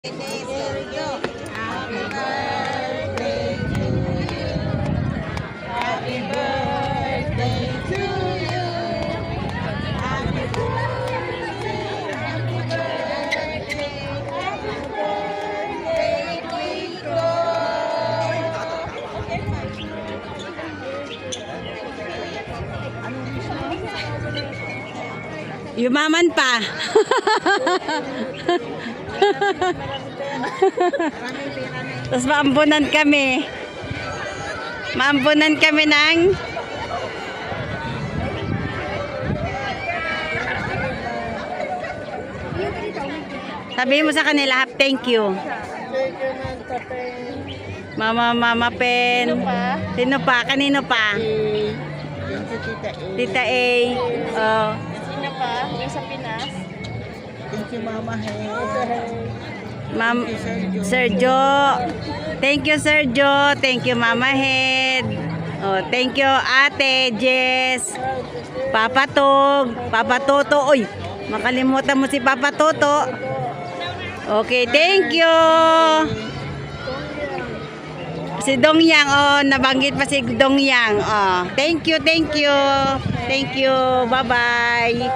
Happy birthday to you. Happy birthday to you. Happy birthday, happy birthday, happy birthday, Kiko. Yumaman pa. Tapos maambunan kami. Maambunan kami ng sabihin mo sa kanila, thank you. Mama Pen. Sino pa? Kanino pa? Tita A. Oh. Sino pa? Yung sa Pinas? Thank you, Mama. Ma'am Sergio. Thank you, Sergio. Thank you, Mama Head. Oh, thank you, Ate Jess. Papa Tog, Papa Toto. Uy, makalimutan mo si Papa Toto. Okay, thank you. Si Dongyang, oh, nabanggit pa si Dongyang. Oh, thank you, thank you. Thank you. Bye-bye.